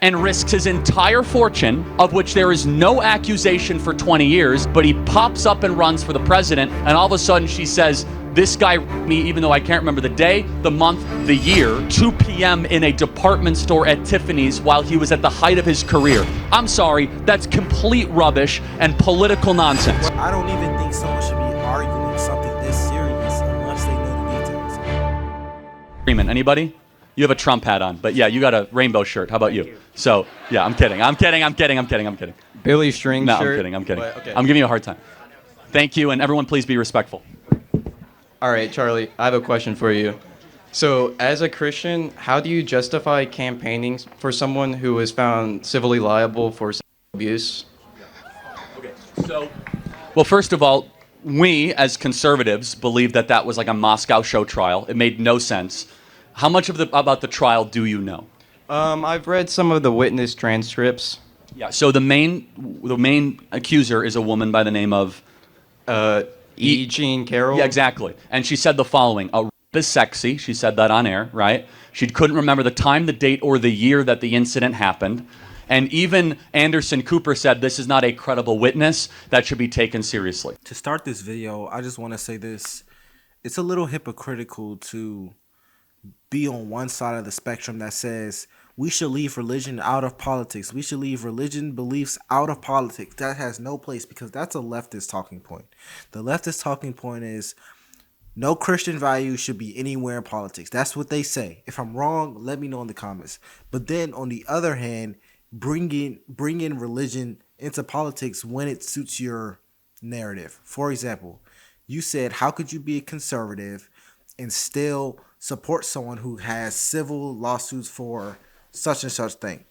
and risks his entire fortune, of which there is no accusation for 20 years, but he pops up and runs for the president, and all of a sudden she says, this guy me, even though I can't remember the day, the month, the year, 2 p.m. in a department store at Tiffany's while he was at the height of his career. I'm sorry, that's complete rubbish and political nonsense. I don't even think someone should be arguing something this serious unless they know the details. Freeman, anybody? You have a Trump hat on, but yeah, you got a rainbow shirt. How about you? So, yeah, I'm kidding. Billy String No, shirt. I'm kidding. But, okay. I'm giving you a hard time. Thank you, and everyone please be respectful. All right, Charlie, I have a question for you. So, as a Christian, how do you justify campaigning for someone who was found civilly liable for sexual abuse? Okay, so, well, first of all, we as conservatives believe that that was like a Moscow show trial. It made no sense. How much about the trial do you know? I've read some of the witness transcripts. Yeah. So the main accuser is a woman by the name of E. Jean Carroll. Yeah, exactly. And she said the following: "A rape is sexy." She said that on air, right? She couldn't remember the time, the date, or the year that the incident happened. And even Anderson Cooper said this is not a credible witness that should be taken seriously. To start this video, I just want to say this: it's a little hypocritical to be on one side of the spectrum that says we should leave religion out of politics. We should leave religion beliefs out of politics. That has no place, because that's a leftist talking point. The leftist talking point is no Christian values should be anywhere in politics. That's what they say. If I'm wrong, let me know in the comments. But then on the other hand, bring in religion into politics when it suits your narrative. For example, you said, how could you be a conservative and still support someone who has civil lawsuits for such and such thing?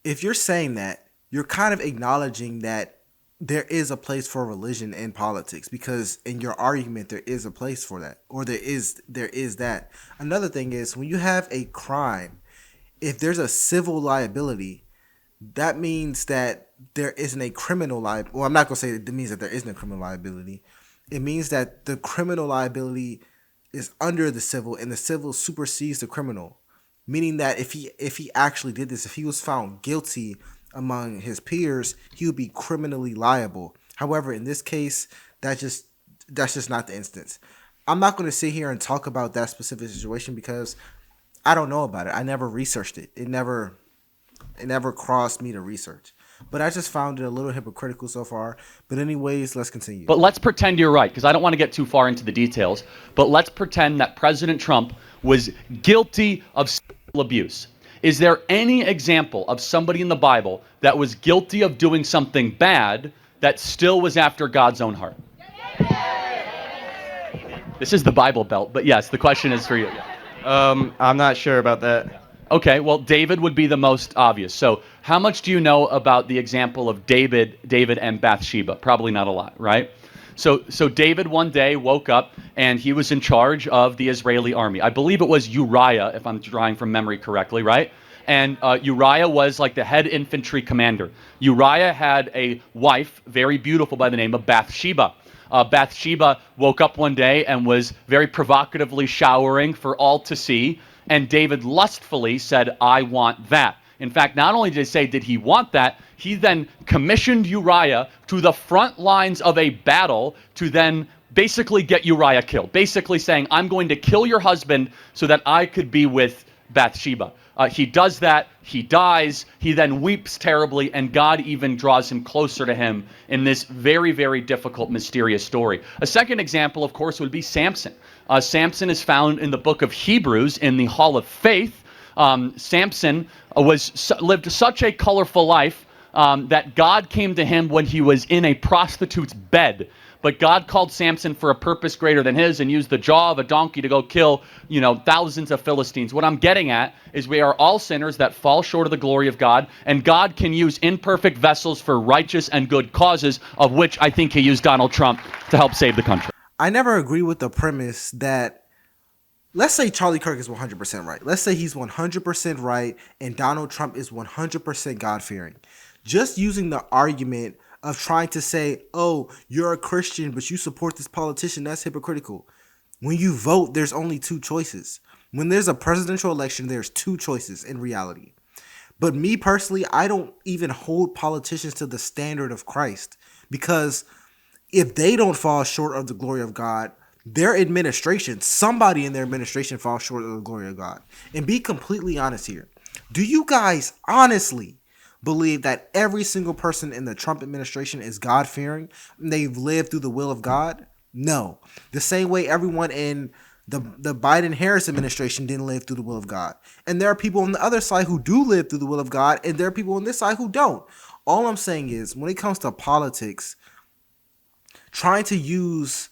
If you're saying that, you're kind of acknowledging that there is a place for religion in politics, because in your argument there is a place for that, or there is that. Another thing is, when you have a crime, if there's a civil liability, that means that there isn't a criminal liability. Well, I'm not going to say it means that there isn't a criminal liability. It means that the criminal liability is under the civil, and the civil supersedes the criminal. Meaning that if he actually did this, if he was found guilty among his peers, he would be criminally liable. However, in this case, that's just not the instance. I'm not going to sit here and talk about that specific situation because I don't know about it. I never researched it. It never crossed me to research. But I just found it a little hypocritical so far. But anyways, let's continue. But let's pretend you're right, because I don't want to get too far into the details. But let's pretend that President Trump was guilty of sexual abuse. Is there any example of somebody in the Bible that was guilty of doing something bad that still was after God's own heart? This is the Bible Belt, but yes, the question is for you. I'm not sure about that. Okay, well, David would be the most obvious. So how much do you know about the example of David and Bathsheba? Probably not a lot, right? So David one day woke up and he was in charge of the Israeli army. I believe it was Uriah, if I'm drawing from memory correctly, right? And Uriah was like the head infantry commander. Uriah had a wife, very beautiful, by the name of Bathsheba. Bathsheba woke up one day and was very provocatively showering for all to see. And David lustfully said, I want that. In fact, not only did he say, did he want that, he then commissioned Uriah to the front lines of a battle to then basically get Uriah killed. Basically saying, I'm going to kill your husband so that I could be with Bathsheba. He does that, he dies, he then weeps terribly, and God even draws him closer to him in this very, very difficult, mysterious story. A second example, of course, would be Samson. Samson is found in the book of Hebrews in the Hall of Faith. Samson lived such a colorful life that God came to him when he was in a prostitute's bed. But God called Samson for a purpose greater than his and used the jaw of a donkey to go kill, thousands of Philistines. What I'm getting at is we are all sinners that fall short of the glory of God, and God can use imperfect vessels for righteous and good causes, of which I think he used Donald Trump to help save the country. I never agree with the premise that, let's say Charlie Kirk is 100% right. Let's say he's 100% right and Donald Trump is 100% God-fearing. Just using the argument of trying to say, oh, you're a Christian, but you support this politician, that's hypocritical. When you vote, there's only two choices. When there's a presidential election, there's two choices in reality. But me personally, I don't even hold politicians to the standard of Christ, because if they don't fall short of the glory of God, their administration, somebody in their administration falls short of the glory of God. And be completely honest here. Do you guys honestly believe that every single person in the Trump administration is God-fearing and they've lived through the will of God? No. The same way everyone in the Biden-Harris administration didn't live through the will of God. And there are people on the other side who do live through the will of God, and there are people on this side who don't. All I'm saying is, when it comes to politics, trying to use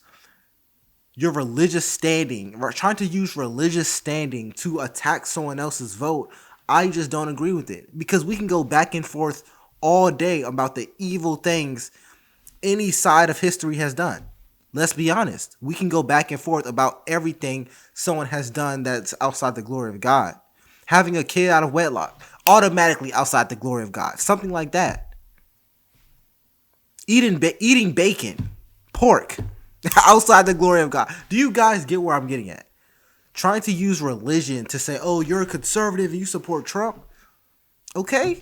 your religious standing, or trying to use religious standing to attack someone else's vote, I just don't agree with it. Because we can go back and forth all day about the evil things any side of history has done. Let's be honest. We can go back and forth about everything someone has done that's outside the glory of God. Having a kid out of wedlock, automatically outside the glory of God. Something like that. Eating bacon, pork, outside the glory of God. Do you guys get where I'm getting at? Trying to use religion to say, oh, you're a conservative and you support Trump. Okay.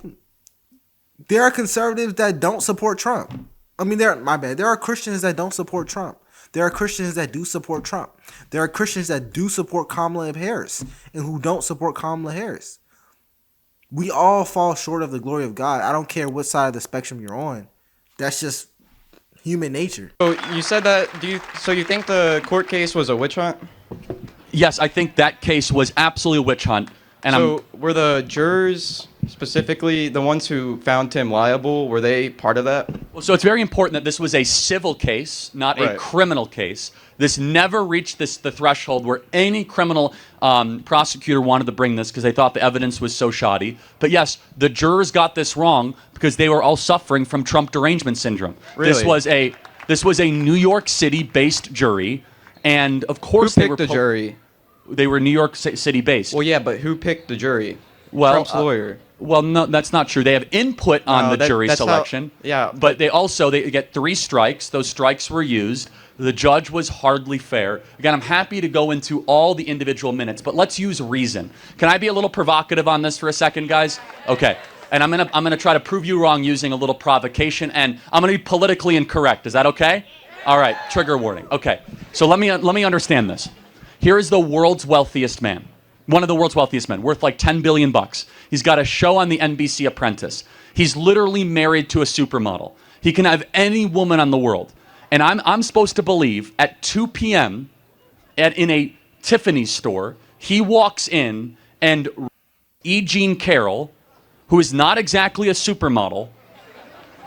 There are conservatives that don't support Trump. I mean, there are Christians that don't support Trump. There are Christians that do support Trump. There are Christians that do support Kamala Harris and who don't support Kamala Harris. We all fall short of the glory of God. I don't care what side of the spectrum you're on. That's just human nature. So you said that. So you think the court case was a witch hunt? Yes, I think that case was absolutely a witch hunt. And so were the jurors, specifically the ones who found him liable, were they part of that? Well, so it's very important that this was a civil case, not a criminal case. This never reached the threshold where any criminal prosecutor wanted to bring this because they thought the evidence was so shoddy. But yes, the jurors got this wrong because they were all suffering from Trump derangement syndrome. Really? This was a New York City-based jury, and of course who picked the jury? They were New York City based. Well, yeah, but who picked the jury? Well, Trump's lawyer. Well, no, that's not true. They have input on the jury selection. But they get 3 strikes. Those strikes were used. The judge was hardly fair. Again, I'm happy to go into all the individual minutes, but let's use reason. Can I be a little provocative on this for a second, guys? Okay. And I'm gonna try to prove you wrong using a little provocation, and I'm gonna be politically incorrect. Is that okay? All right. Trigger warning. Okay. So let me understand this. Here is the world's wealthiest man. One of the world's wealthiest men, worth like $10 billion. He's got a show on the NBC Apprentice. He's literally married to a supermodel. He can have any woman on the world. And I'm supposed to believe at 2 p.m. in a Tiffany's store, he walks in and E. Jean Carroll, who is not exactly a supermodel,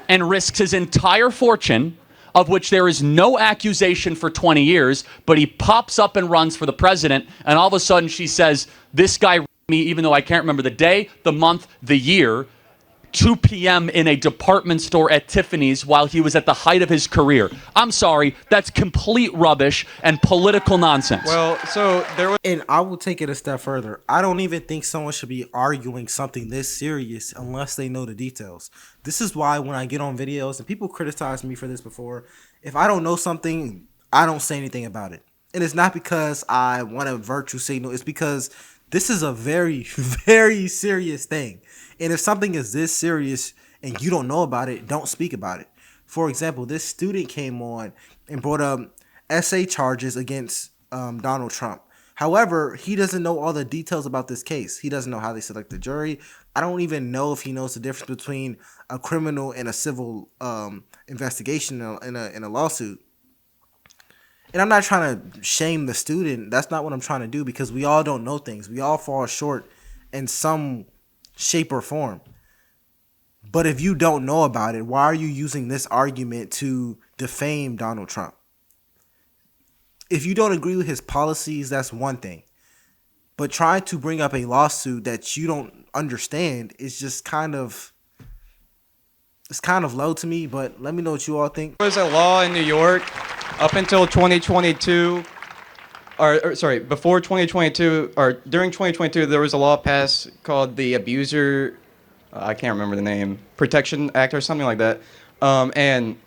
and risks his entire fortune, of which there is no accusation for 20 years, but he pops up and runs for the president, and all of a sudden she says, this guy me, even though I can't remember the day, the month, the year, 2 p.m. in a department store at Tiffany's while he was at the height of his career. I'm sorry, that's complete rubbish and political nonsense. Well, so there was... And I will take it a step further. I don't even think someone should be arguing something this serious unless they know the details. This is why when I get on videos, and people criticize me for this before, if I don't know something, I don't say anything about it. And it's not because I want a virtue signal. It's because this is a very, very serious thing. And if something is this serious and you don't know about it, don't speak about it. For example, this student came on and brought up essay charges against Donald Trump. However, he doesn't know all the details about this case. He doesn't know how they select the jury. I don't even know if he knows the difference between a criminal and a civil investigation in a lawsuit. And I'm not trying to shame the student. That's not what I'm trying to do, because we all don't know things. We all fall short in some shape or form. But if you don't know about it, why are you using this argument to defame Donald Trump? If you don't agree with his policies, that's one thing. But trying to bring up a lawsuit that you don't understand is just kind of low to me. But let me know what you all think. There was a law in New York up until 2022, before 2022, or during 2022, there was a law passed called the Abuser, I can't remember the name, Protection Act or something like that. And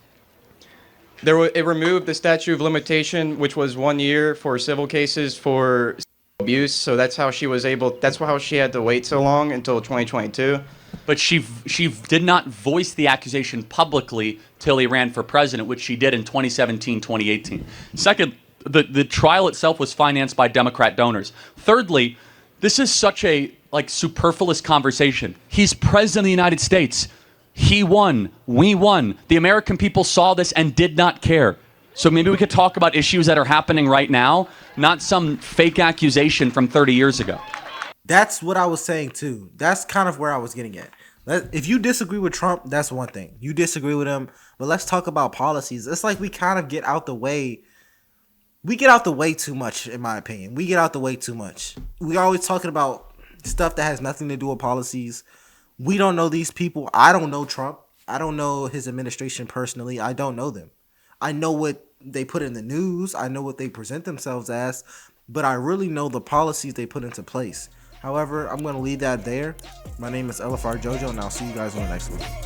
it removed the statute of limitation, which was 1 year for civil cases for abuse. So that's how she had to wait so long until 2022. but she did not voice the accusation publicly till he ran for president, which she did in 2017, 2018. Second, the trial itself was financed by Democrat donors. Thirdly, this is such a superfluous conversation. He's president of the United States. He won. We won. The American people saw this and did not care. So maybe we could talk about issues that are happening right now, not some fake accusation from 30 years ago. That's what I was saying too. That's kind of where I was getting at. If you disagree with Trump, that's one thing. You disagree with him, but let's talk about policies. It's like we kind of get out the way. We get out the way too much, in my opinion. We get out the way too much. We're always talking about stuff that has nothing to do with policies. We don't know these people. I don't know Trump. I don't know his administration personally. I don't know them. I know what they put in the news. I know what they present themselves as, but I really know the policies they put into place. However, I'm going to leave that there. My name is LFR JoJo, and I'll see you guys on the next one.